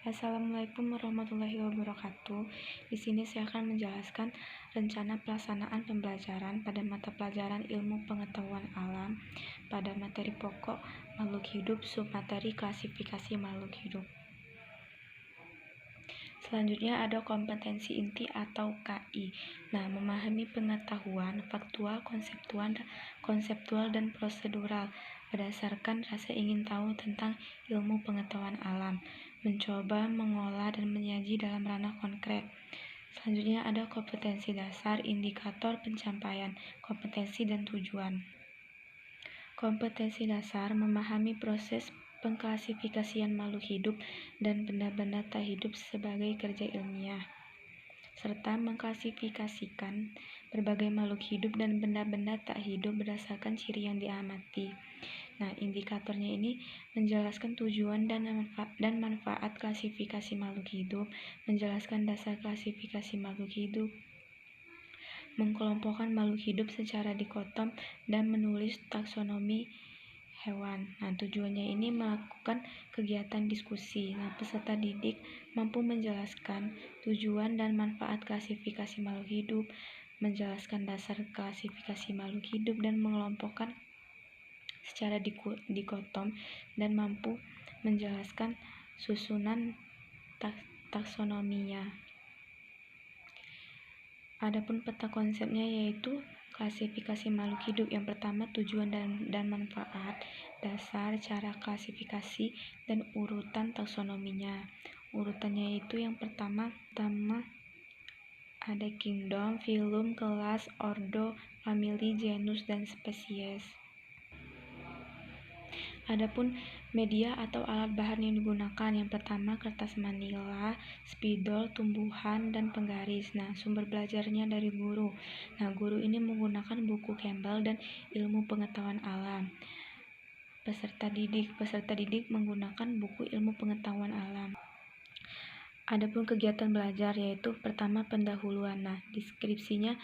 Assalamualaikum warahmatullahi wabarakatuh. Di sini saya akan menjelaskan rencana pelaksanaan pembelajaran pada mata pelajaran Ilmu Pengetahuan Alam pada materi pokok makhluk hidup, submateri klasifikasi makhluk hidup. Selanjutnya ada kompetensi inti atau KI. Memahami pengetahuan faktual, konseptual dan prosedural berdasarkan rasa ingin tahu tentang ilmu pengetahuan alam, mencoba, mengolah, dan menyaji dalam ranah konkret. Selanjutnya ada kompetensi dasar, indikator pencapaian, kompetensi dan tujuan. Kompetensi dasar memahami proses pengklasifikasian makhluk hidup dan benda-benda tak hidup sebagai kerja ilmiah, serta mengklasifikasikan berbagai makhluk hidup dan benda-benda tak hidup berdasarkan ciri yang diamati. Indikatornya ini menjelaskan tujuan dan manfaat klasifikasi makhluk hidup, menjelaskan dasar klasifikasi makhluk hidup, mengkelompokkan makhluk hidup secara dikotom, dan menulis taksonomi hewan. Tujuannya ini melakukan kegiatan diskusi. Peserta didik mampu menjelaskan tujuan dan manfaat klasifikasi makhluk hidup, menjelaskan dasar klasifikasi makhluk hidup, dan mengelompokkan secara dikotom, dan mampu menjelaskan susunan taksonominya. Adapun peta konsepnya yaitu klasifikasi makhluk hidup. Yang pertama, tujuan dan manfaat, dasar, cara klasifikasi, dan urutan taksonominya. Urutannya itu yang pertama ada kingdom, filum, kelas, ordo, famili, genus, dan spesies. Adapun media atau alat bahan yang digunakan, yang pertama kertas manila, spidol, tumbuhan, dan penggaris. Sumber belajarnya dari guru. Guru ini menggunakan buku Campbell dan Ilmu Pengetahuan Alam. Peserta didik menggunakan buku Ilmu Pengetahuan Alam. Adapun kegiatan belajar yaitu pertama pendahuluan. Deskripsinya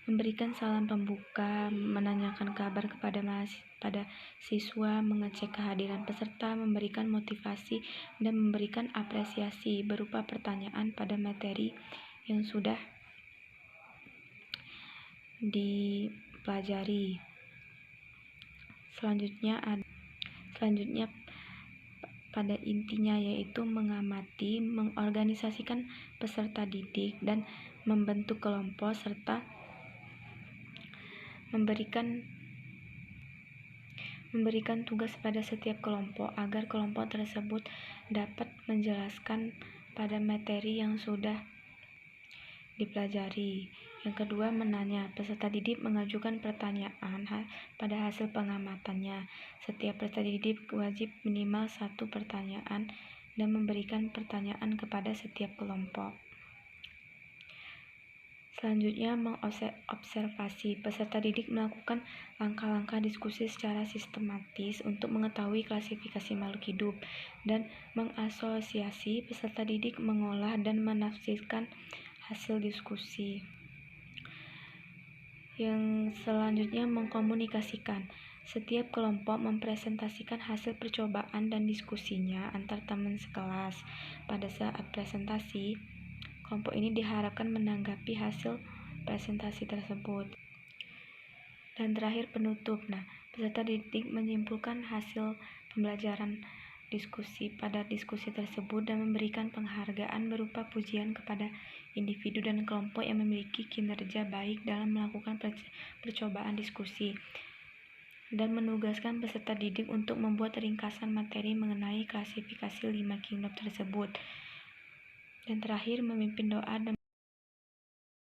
memberikan salam pembuka, menanyakan kabar kepada siswa, mengecek kehadiran peserta, memberikan motivasi, dan memberikan apresiasi berupa pertanyaan pada materi yang sudah dipelajari. Selanjutnya pada intinya yaitu mengamati, mengorganisasikan peserta didik, dan membentuk kelompok, serta memberikan tugas pada setiap kelompok agar kelompok tersebut dapat menjelaskan pada materi yang sudah dipelajari. Yang kedua, menanya. Peserta didik mengajukan pertanyaan pada hasil pengamatannya. Setiap peserta didik wajib minimal 1 pertanyaan dan memberikan pertanyaan kepada setiap kelompok. Selanjutnya, mengobservasi. Peserta didik melakukan langkah-langkah diskusi secara sistematis untuk mengetahui klasifikasi makhluk hidup, dan mengasosiasi. Peserta didik mengolah dan menafsirkan hasil diskusi. Yang selanjutnya, mengkomunikasikan. Setiap kelompok mempresentasikan hasil percobaan dan diskusinya antar teman sekelas. Pada saat presentasi, kelompok ini diharapkan menanggapi hasil presentasi tersebut. Dan terakhir, penutup. Peserta didik menyimpulkan hasil pembelajaran diskusi pada diskusi tersebut dan memberikan penghargaan berupa pujian kepada individu dan kelompok yang memiliki kinerja baik dalam melakukan percobaan diskusi, dan menugaskan peserta didik untuk membuat ringkasan materi mengenai klasifikasi 5 kingdom tersebut. Dan terakhir, memimpin doa dan